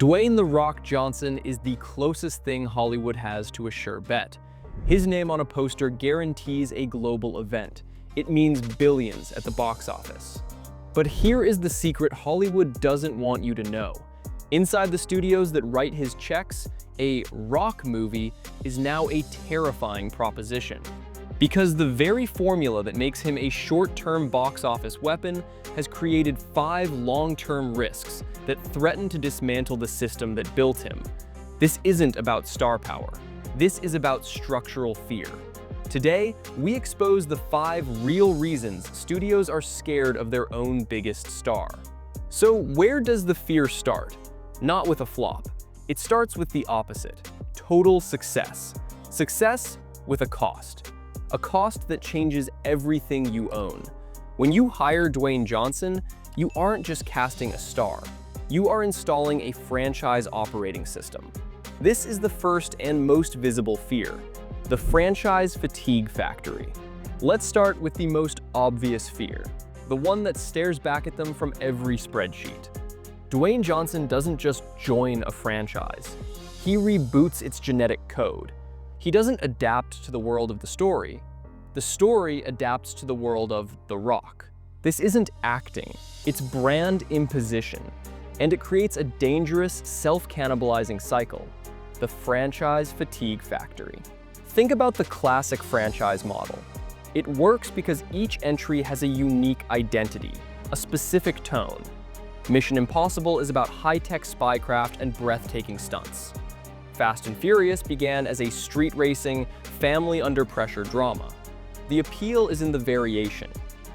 Dwayne "The Rock" Johnson is the closest thing Hollywood has to a sure bet. His name on a poster guarantees a global event. It means billions at the box office. But here is the secret Hollywood doesn't want you to know. Inside the studios that write his checks, a rock movie is now a terrifying proposition. Because the very formula that makes him a short-term box office weapon has created 5 long-term risks that threaten to dismantle the system that built him. This isn't about star power. This is about structural fear. Today, we expose the 5 real reasons studios are scared of their own biggest star. So where does the fear start? Not with a flop. It starts with the opposite: total success. Success with a cost. A cost that changes everything you own. When you hire Dwayne Johnson, you aren't just casting a star. You are installing a franchise operating system. This is the first and most visible fear: the franchise fatigue factory. Let's start with the most obvious fear, the one that stares back at them from every spreadsheet. Dwayne Johnson doesn't just join a franchise. He reboots its genetic code. He doesn't adapt to the world of the story. The story adapts to the world of The Rock. This isn't acting, it's brand imposition. And it creates a dangerous, self-cannibalizing cycle: the franchise fatigue factory. Think about the classic franchise model. It works because each entry has a unique identity, a specific tone. Mission Impossible is about high-tech spycraft and breathtaking stunts. Fast and Furious began as a street racing, family-under-pressure drama. The appeal is in the variation.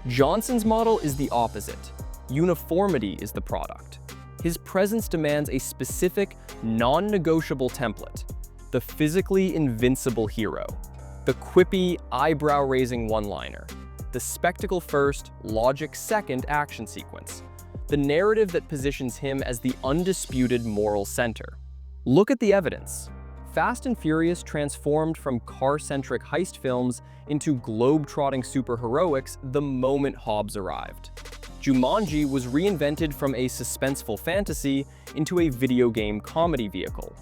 Johnson's model is the opposite. Uniformity is the product. His presence demands a specific, non-negotiable template: the physically invincible hero, the quippy, eyebrow-raising one-liner, the spectacle-first, logic-second action sequence, the narrative that positions him as the undisputed moral center. Look at the evidence. Fast and Furious transformed from car-centric heist films into globe-trotting superheroics the moment Hobbs arrived. Jumanji was reinvented from a suspenseful fantasy into a video game comedy vehicle.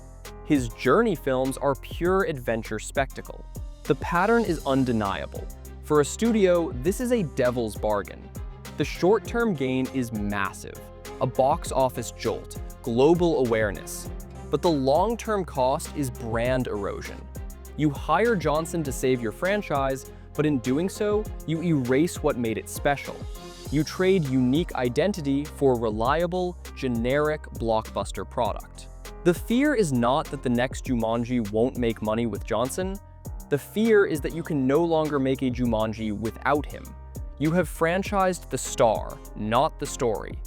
His Journey films are pure adventure spectacle. The pattern is undeniable. For a studio, this is a devil's bargain. The short-term gain is massive: a box office jolt, global awareness. But the long-term cost is brand erosion. You hire Johnson to save your franchise, but in doing so, you erase what made it special. You trade unique identity for reliable, generic blockbuster product. The fear is not that the next Jumanji won't make money with Johnson. The fear is that you can no longer make a Jumanji without him. You have franchised the star, not the story.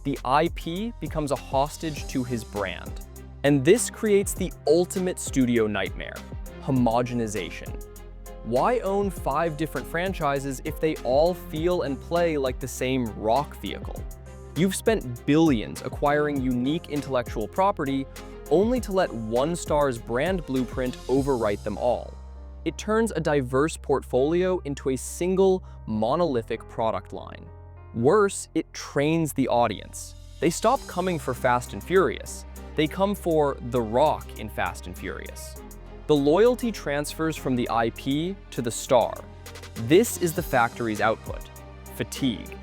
The IP becomes a hostage to his brand. And this creates the ultimate studio nightmare: homogenization. Why own 5 different franchises if they all feel and play like the same rock vehicle? You've spent billions acquiring unique intellectual property only to let one star's brand blueprint overwrite them all. It turns a diverse portfolio into a single, monolithic product line. Worse, it trains the audience. They stop coming for Fast and Furious. They come for The Rock in Fast and Furious. The loyalty transfers from the IP to the star. This is the factory's output: fatigue.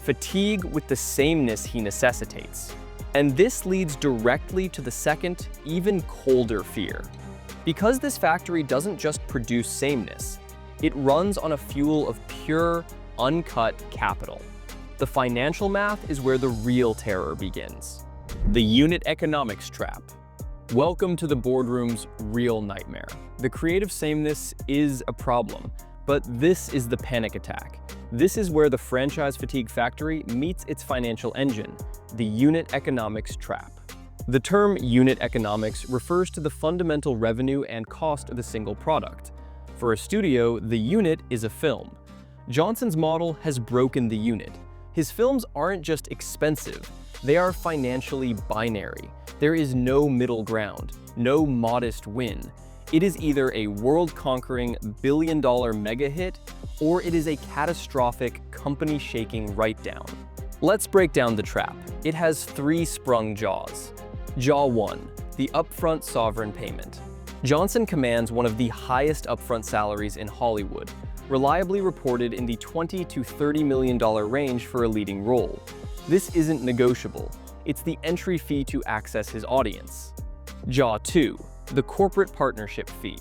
Fatigue with the sameness he necessitates. And this leads directly to the second, even colder fear. Because this factory doesn't just produce sameness, it runs on a fuel of pure, uncut capital. The financial math is where the real terror begins. The unit economics trap. Welcome to the boardroom's real nightmare. The creative sameness is a problem, but this is the panic attack. This is where the franchise fatigue factory meets its financial engine: the unit economics trap. The term unit economics refers to the fundamental revenue and cost of a single product. For a studio, the unit is a film. Johnson's model has broken the unit. His films aren't just expensive, they are financially binary. There is no middle ground, no modest win. It is either a world-conquering, billion-dollar mega hit, or it is a catastrophic, company-shaking write-down. Let's break down the trap. It has 3 sprung jaws. Jaw 1. The upfront sovereign payment. Johnson commands one of the highest upfront salaries in Hollywood, reliably reported in the $20 to $30 million range for a leading role. This isn't negotiable. It's the entry fee to access his audience. Jaw 2. The corporate partnership fee.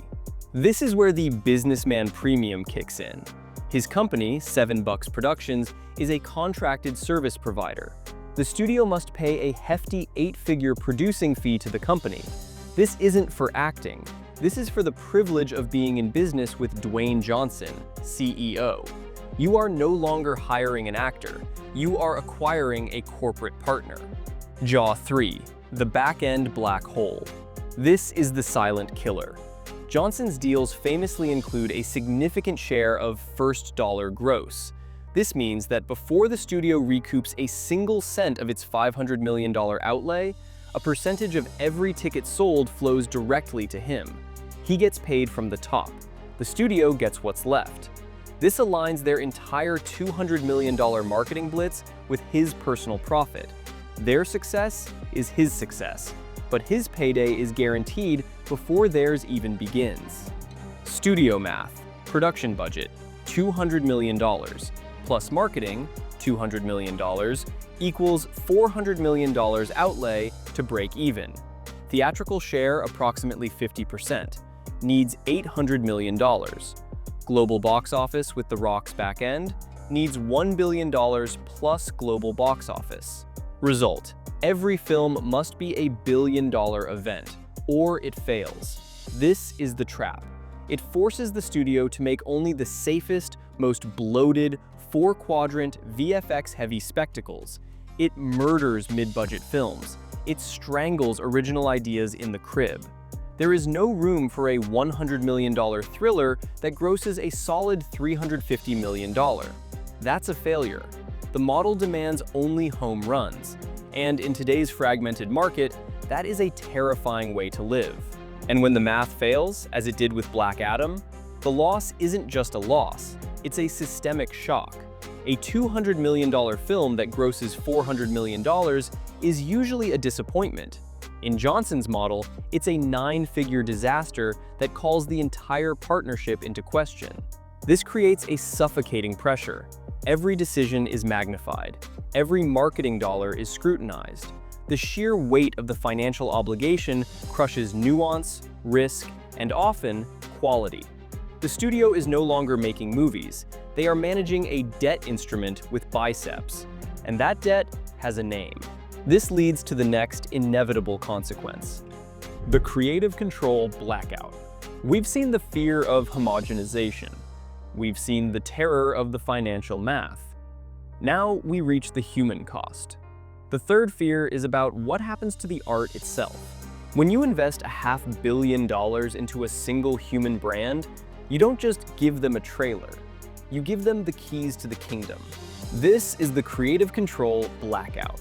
This is where the businessman premium kicks in. His company, $7 Productions, is a contracted service provider. The studio must pay a hefty 8-figure producing fee to the company. This isn't for acting. This is for the privilege of being in business with Dwayne Johnson, CEO. You are no longer hiring an actor. You are acquiring a corporate partner. Jaw 3. The back-end black hole. This is the silent killer. Johnson's deals famously include a significant share of first dollar gross. This means that before the studio recoups a single cent of its $500 million outlay, a percentage of every ticket sold flows directly to him. He gets paid from the top. The studio gets what's left. This aligns their entire $200 million marketing blitz with his personal profit. Their success is his success, but his payday is guaranteed before theirs even begins. Studio math. Production budget, $200 million, plus marketing, $200 million, equals $400 million outlay to break even. Theatrical share approximately 50%, needs $800 million. Global box office with The Rock's back end needs $1 billion plus global box office. Result: every film must be a billion-dollar event, or it fails. This is the trap. It forces the studio to make only the safest, most bloated, 4-quadrant, VFX-heavy spectacles. It murders mid-budget films. It strangles original ideas in the crib. There is no room for a $100 million thriller that grosses a solid $350 million. That's a failure. The model demands only home runs. And in today's fragmented market, that is a terrifying way to live. And when the math fails, as it did with Black Adam, the loss isn't just a loss, it's a systemic shock. A $200 million film that grosses $400 million is usually a disappointment. In Johnson's model, it's a 9-figure disaster that calls the entire partnership into question. This creates a suffocating pressure. Every decision is magnified. Every marketing dollar is scrutinized. The sheer weight of the financial obligation crushes nuance, risk, and often quality. The studio is no longer making movies. They are managing a debt instrument with biceps, and that debt has a name. This leads to the next inevitable consequence: the creative control blackout. We've seen the fear of homogenization. We've seen the terror of the financial math. Now we reach the human cost. The third fear is about what happens to the art itself. When you invest $500 million into a single human brand, you don't just give them a trailer. You give them the keys to the kingdom. This is the creative control blackout.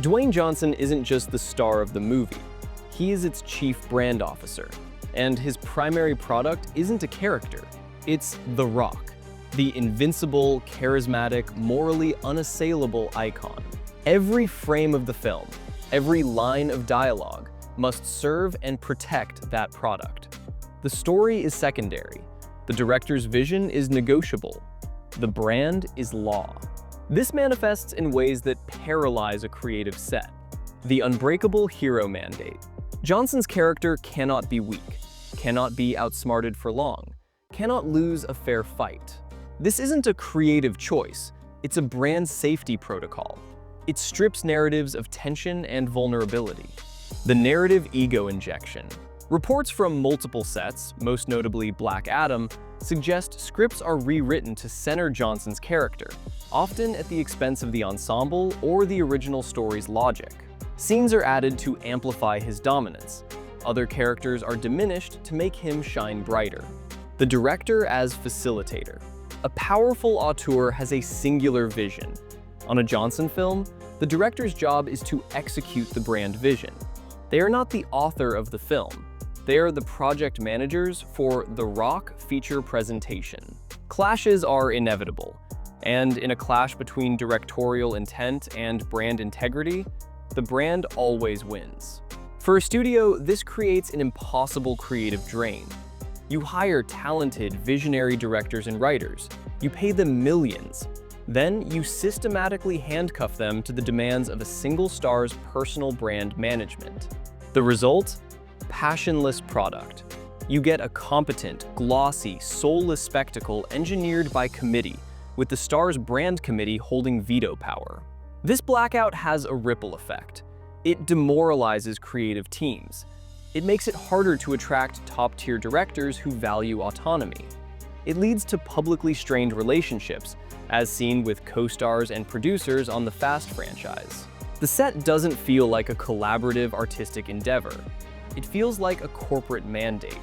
Dwayne Johnson isn't just the star of the movie. He is its chief brand officer. And his primary product isn't a character. It's The Rock, the invincible, charismatic, morally unassailable icon. Every frame of the film, every line of dialogue, must serve and protect that product. The story is secondary. The director's vision is negotiable. The brand is law. This manifests in ways that paralyze a creative set. The unbreakable hero mandate. Johnson's character cannot be weak, cannot be outsmarted for long, cannot lose a fair fight. This isn't a creative choice. It's a brand safety protocol. It strips narratives of tension and vulnerability. The narrative ego injection. Reports from multiple sets, most notably Black Adam, suggest scripts are rewritten to center Johnson's character, often at the expense of the ensemble or the original story's logic. Scenes are added to amplify his dominance. Other characters are diminished to make him shine brighter. The director as facilitator. A powerful auteur has a singular vision. On a Johnson film, the director's job is to execute the brand vision. They are not the author of the film. They are the project managers for The Rock feature presentation. Clashes are inevitable, and in a clash between directorial intent and brand integrity, the brand always wins. For a studio, this creates an impossible creative drain. You hire talented, visionary directors and writers. You pay them millions. Then you systematically handcuff them to the demands of a single star's personal brand management. The result? Passionless product. You get a competent, glossy, soulless spectacle engineered by committee, with the star's brand committee holding veto power. This blackout has a ripple effect. It demoralizes creative teams. It makes it harder to attract top-tier directors who value autonomy. It leads to publicly strained relationships, as seen with co-stars and producers on the Fast franchise. The set doesn't feel like a collaborative artistic endeavor. It feels like a corporate mandate.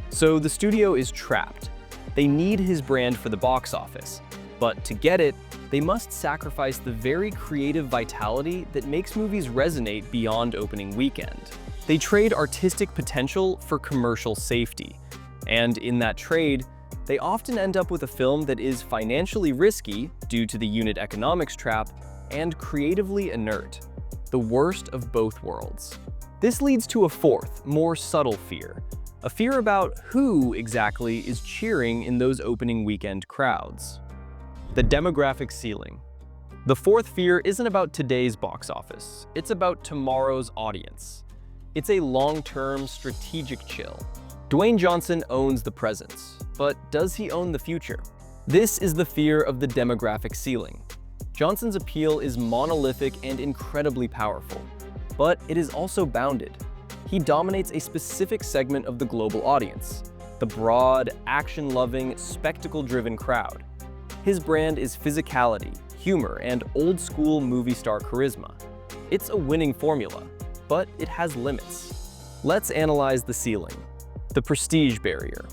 So the studio is trapped. They need his brand for the box office, but to get it, they must sacrifice the very creative vitality that makes movies resonate beyond opening weekend. They trade artistic potential for commercial safety, and in that trade, they often end up with a film that is financially risky due to the unit economics trap and creatively inert, the worst of both worlds. This leads to a fourth, more subtle fear, a fear about who exactly is cheering in those opening weekend crowds. The demographic ceiling. The fourth fear isn't about today's box office, it's about tomorrow's audience. It's a long-term strategic chill. Dwayne Johnson owns the present, but does he own the future? This is the fear of the demographic ceiling. Johnson's appeal is monolithic and incredibly powerful, but it is also bounded. He dominates a specific segment of the global audience, the broad, action-loving, spectacle-driven crowd. His brand is physicality, humor, and old-school movie star charisma. It's a winning formula, but it has limits. Let's analyze the ceiling. The prestige barrier.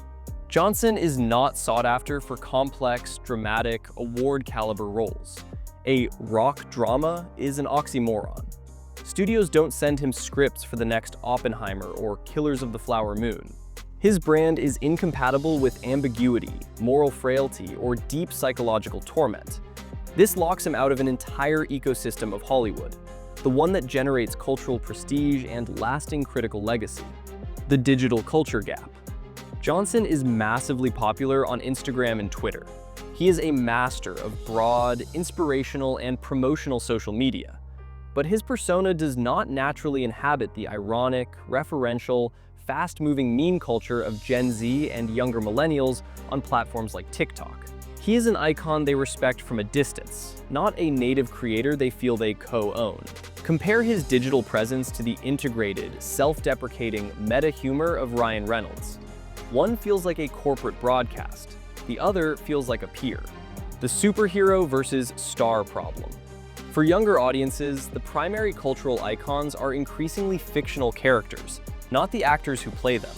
Johnson is not sought after for complex, dramatic, award-caliber roles. A rock drama is an oxymoron. Studios don't send him scripts for the next Oppenheimer or Killers of the Flower Moon. His brand is incompatible with ambiguity, moral frailty, or deep psychological torment. This locks him out of an entire ecosystem of Hollywood, the one that generates cultural prestige and lasting critical legacy. The digital culture gap. Johnson is massively popular on Instagram and Twitter. He is a master of broad, inspirational, and promotional social media. But his persona does not naturally inhabit the ironic, referential, fast-moving meme culture of Gen Z and younger millennials on platforms like TikTok. He is an icon they respect from a distance, not a native creator they feel they co-own. Compare his digital presence to the integrated, self-deprecating meta humor of Ryan Reynolds. One feels like a corporate broadcast, the other feels like a peer. The superhero versus star problem. For younger audiences, the primary cultural icons are increasingly fictional characters, not the actors who play them.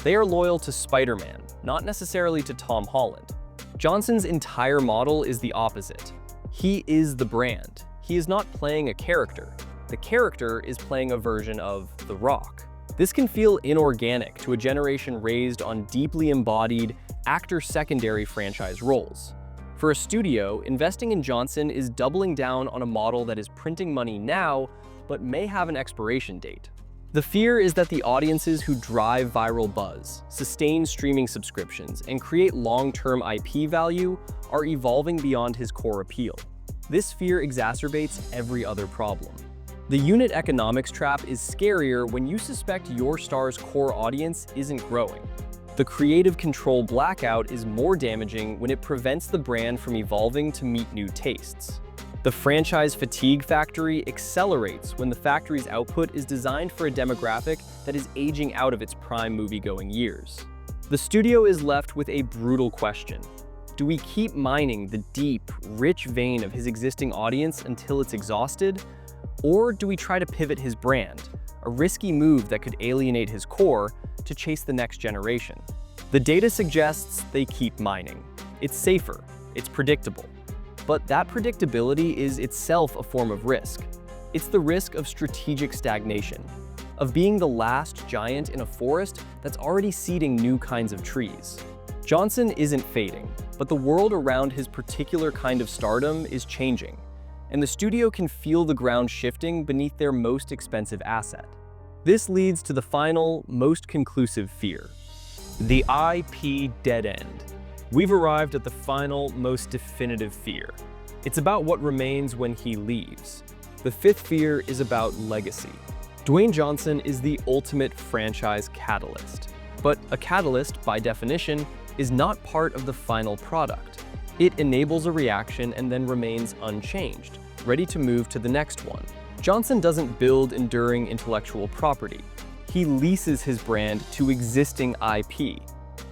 They are loyal to Spider-Man, not necessarily to Tom Holland. Johnson's entire model is the opposite. He is the brand. He is not playing a character. The character is playing a version of The Rock. This can feel inorganic to a generation raised on deeply embodied, actor-secondary franchise roles. For a studio, investing in Johnson is doubling down on a model that is printing money now, but may have an expiration date. The fear is that the audiences who drive viral buzz, sustain streaming subscriptions, and create long-term IP value are evolving beyond his core appeal. This fear exacerbates every other problem. The unit economics trap is scarier when you suspect your star's core audience isn't growing. The creative control blackout is more damaging when it prevents the brand from evolving to meet new tastes. The franchise fatigue factory accelerates when the factory's output is designed for a demographic that is aging out of its prime movie-going years. The studio is left with a brutal question. Do we keep mining the deep, rich vein of his existing audience until it's exhausted? Or do we try to pivot his brand, a risky move that could alienate his core, to chase the next generation? The data suggests they keep mining. It's safer, it's predictable. But that predictability is itself a form of risk. It's the risk of strategic stagnation, of being the last giant in a forest that's already seeding new kinds of trees. Johnson isn't fading, but the world around his particular kind of stardom is changing, and the studio can feel the ground shifting beneath their most expensive asset. This leads to the final, most conclusive fear: the IP dead end. We've arrived at the final, most definitive fear. It's about what remains when he leaves. The fifth fear is about legacy. Dwayne Johnson is the ultimate franchise catalyst. But a catalyst, by definition, is not part of the final product. It enables a reaction and then remains unchanged, ready to move to the next one. Johnson doesn't build enduring intellectual property. He leases his brand to existing IP.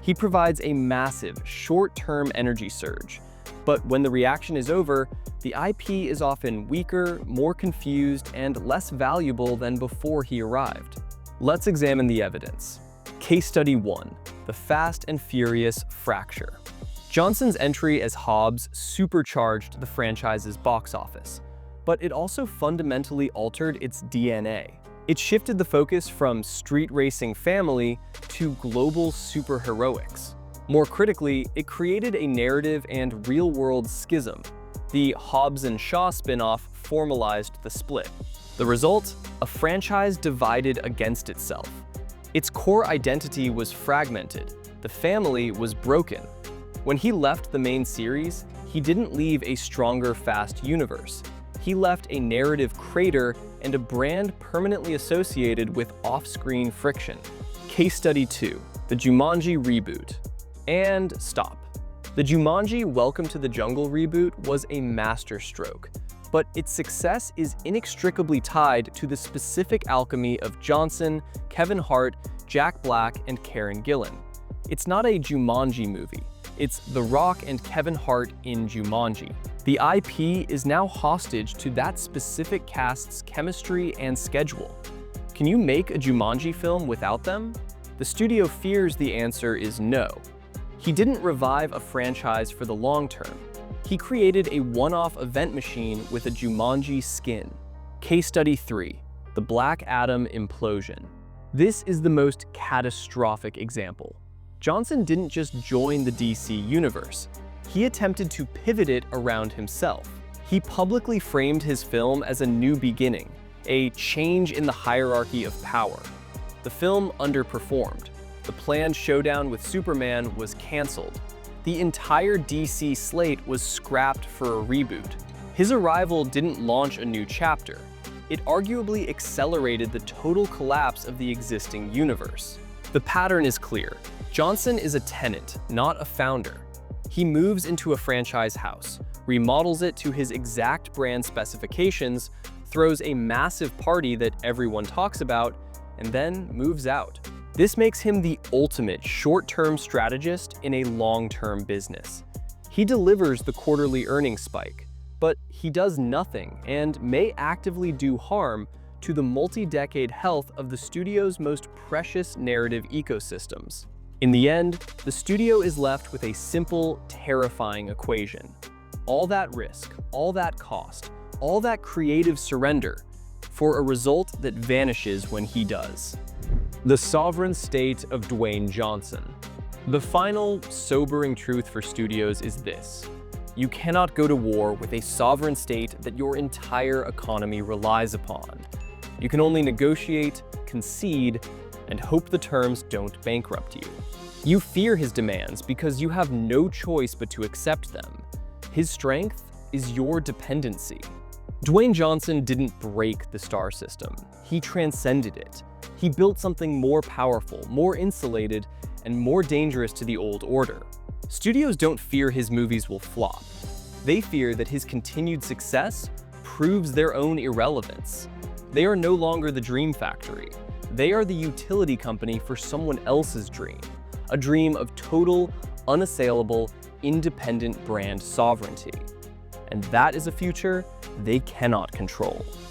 He provides a massive, short-term energy surge. But when the reaction is over, the IP is often weaker, more confused, and less valuable than before he arrived. Let's examine the evidence. Case Study 1: The Fast and Furious Fracture. Johnson's entry as Hobbs supercharged the franchise's box office, but it also fundamentally altered its DNA. It shifted the focus from street racing family to global superheroics. More critically, it created a narrative and real-world schism. The Hobbs and Shaw spin-off formalized the split. The result? A franchise divided against itself. Its core identity was fragmented. The family was broken. When he left the main series, he didn't leave a stronger Fast universe. He left a narrative crater and a brand permanently associated with off-screen friction. Case Study 2: The Jumanji Reboot. And stop. The Jumanji Welcome to the Jungle reboot was a masterstroke, but its success is inextricably tied to the specific alchemy of Johnson, Kevin Hart, Jack Black, and Karen Gillan. It's not a Jumanji movie. It's The Rock and Kevin Hart in Jumanji. The IP is now hostage to that specific cast's chemistry and schedule. Can you make a Jumanji film without them? The studio fears the answer is no. He didn't revive a franchise for the long term. He created a one-off event machine with a Jumanji skin. Case Study 3: The Black Adam Implosion. This is the most catastrophic example. Johnson didn't just join the DC universe. He attempted to pivot it around himself. He publicly framed his film as a new beginning, a change in the hierarchy of power. The film underperformed. The planned showdown with Superman was canceled. The entire DC slate was scrapped for a reboot. His arrival didn't launch a new chapter. It arguably accelerated the total collapse of the existing universe. The pattern is clear. Johnson is a tenant, not a founder. He moves into a franchise house, remodels it to his exact brand specifications, throws a massive party that everyone talks about, and then moves out. This makes him the ultimate short-term strategist in a long-term business. He delivers the quarterly earnings spike, but he does nothing and may actively do harm to the multi-decade health of the studio's most precious narrative ecosystems. In the end, the studio is left with a simple, terrifying equation. All that risk, all that cost, all that creative surrender, for a result that vanishes when he does. The sovereign state of Dwayne Johnson. The final, sobering truth for studios is this: you cannot go to war with a sovereign state that your entire economy relies upon. You can only negotiate, concede, and hope the terms don't bankrupt you. You fear his demands because you have no choice but to accept them. His strength is your dependency. Dwayne Johnson didn't break the star system. He transcended it. He built something more powerful, more insulated, and more dangerous to the old order. Studios don't fear his movies will flop. They fear that his continued success proves their own irrelevance. They are no longer the dream factory. They are the utility company for someone else's dream, a dream of total, unassailable, independent brand sovereignty. And that is a future they cannot control.